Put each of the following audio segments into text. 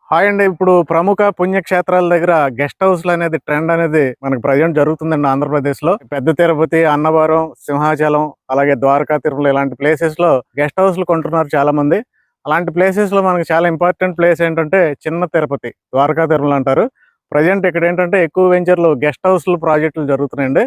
Hi అండి. ఇప్పుడు ప్రముఖ పుణ్యక్షేత్రాల దగ్గర గెస్ట్ హౌస్‌లు అనేది ట్రెండ్ అనేది మనకు ప్రెజెంట్ జరుగుతుందండి ఆంధ్రప్రదేశ్‌లో. పెద్ద తిరుపతి, అన్నవరం, సింహాచలం, అలాగే ద్వారకా, తిరుమల ఇలాంటి ప్లేసెస్‌లో గెస్ట్ హౌస్‌లు కొంటున్నారు చాలామంది. అలాంటి ప్లేసెస్‌లో మనకు చాలా ఇంపార్టెంట్ ప్లేస్ ఏంటంటే చిన్న తిరుపతి, ద్వారకా, తిరుమల అంటారు. ప్రెజెంట్ ఇక్కడ ఏంటంటే ఎక్కువ వెంచర్‌లు గెస్ట్ హౌస్‌లు ప్రాజెక్టులు జరుగుతున్నాయండి.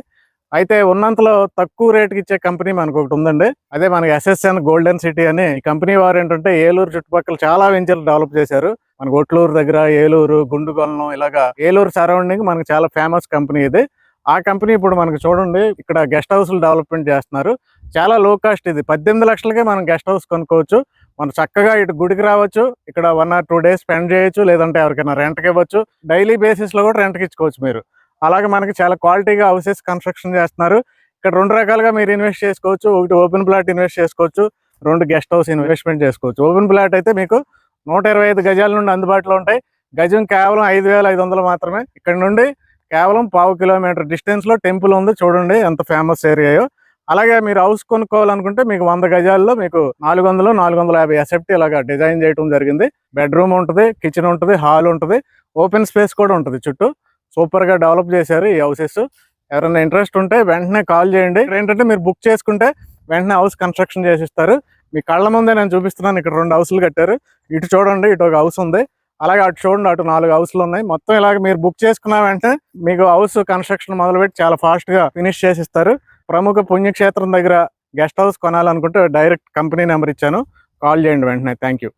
అయితే ఉన్నంతలో తక్కువ రేట్‌కి ఇచ్చే కంపెనీ మనకొకటి ఉందండి. అదే మనకి ఎస్ఎస్ఎన్ గోల్డెన్ సిటీ అని ఈ కంపెనీ వారు ఏంటంటే ఏలూరు చుట్టుపక్కల చాలా వెంచర్లు డెవలప్ చేశారు. మనకు ఒట్లూరు దగ్గర, ఏలూరు, గుండుగొలను ఇలాగా ఏలూరు సరౌండింగ్ మనకు చాలా ఫేమస్ కంపెనీ ఇది. ఆ కంపెనీ ఇప్పుడు మనకు చూడండి ఇక్కడ గెస్ట్ హౌస్‌లు డెవలప్‌మెంట్ చేస్తున్నారు. చాలా లో కాస్ట్ ఇది. 18 లక్షలకే మనం గెస్ట్ హౌస్ కొనుక్కోవచ్చు. మనం చక్కగా ఇటు గుడికి రావచ్చు. ఇక్కడ 1 ఆర్ 2 డేస్ స్పెండ్ చేయొచ్చు. లేదంటే ఎవరికైనా రెంట్‌కి ఇవ్వచ్చు. డైలీ బేసిస్‌లో కూడా రెంట్‌కి ఇచ్చుకోవచ్చు మీరు. అలాగే మనకి చాలా క్వాలిటీగా హౌసెస్ కన్‌స్ట్రక్షన్ చేస్తున్నారు. ఇక్కడ 2 రకాలుగా మీరు ఇన్వెస్ట్ చేసుకోవచ్చు. ఒకటి ఓపెన్ ప్లాట్ ఇన్వెస్ట్ చేసుకోవచ్చు. 2 గెస్ట్ హౌస్ ఇన్వెస్ట్‌మెంట్ చేసుకోవచ్చు. ఓపెన్ ప్లాట్ అయితే మీకు 125 గజాల నుండి అందుబాటులో ఉంటాయి. గజం కేవలం 5,500 మాత్రమే. ఇక్కడ నుండి కేవలం పావు కిలోమీటర్ డిస్టెన్స్‌లో టెంపుల్ ఉంది. చూడండి ఎంత ఫేమస్ ఏరియాయో. అలాగే మీరు హౌస్ కొనుక్కోవాలనుకుంటే మీకు 100 గజాల్లో మీకు 400, 450 ఎస్ఎఫ్టీ ఇలాగా డిజైన్ చేయడం జరిగింది. బెడ్‌రూమ్ ఉంటది, కిచెన్ ఉంటది, హాల్ ఉంటది, ఓపెన్ స్పేస్ కూడా ఉంటది చుట్టూ. సూపర్‌గా డెవలప్ చేశారు ఈ హౌసెస్. ఎవరైనా ఇంట్రెస్ట్ ఉంటే వెంటనే కాల్ చేయండి. ఏంటంటే మీరు బుక్ చేసుకుంటే వెంటనే హౌస్ కన్‌స్ట్రక్షన్ చేసిస్తారు. మీ కళ్ళ ముందే నేను చూపిస్తున్నాను. ఇక్కడ 2 హౌస్‌లు కట్టారు. ఇటు చూడండి, ఇటు ఒక హౌస్ ఉంది. అలాగే అటు చూడండి, అటు 4 హౌస్‌లు ఉన్నాయి. మొత్తం ఇలాగ మీరు బుక్ చేసుకున్న వెంటనే మీకు హౌస్ కన్‌స్ట్రక్షన్ మొదలుపెట్టి చాలా ఫాస్ట్‌గా ఫినిష్ చేసిస్తారు. ప్రముఖ పుణ్యక్షేత్రం దగ్గర గెస్ట్ హౌస్ కొనాలనుకుంటే డైరెక్ట్ కంపెనీ నెంబర్ ఇచ్చాను. కాల్ చేయండి వెంటనే. Thank you.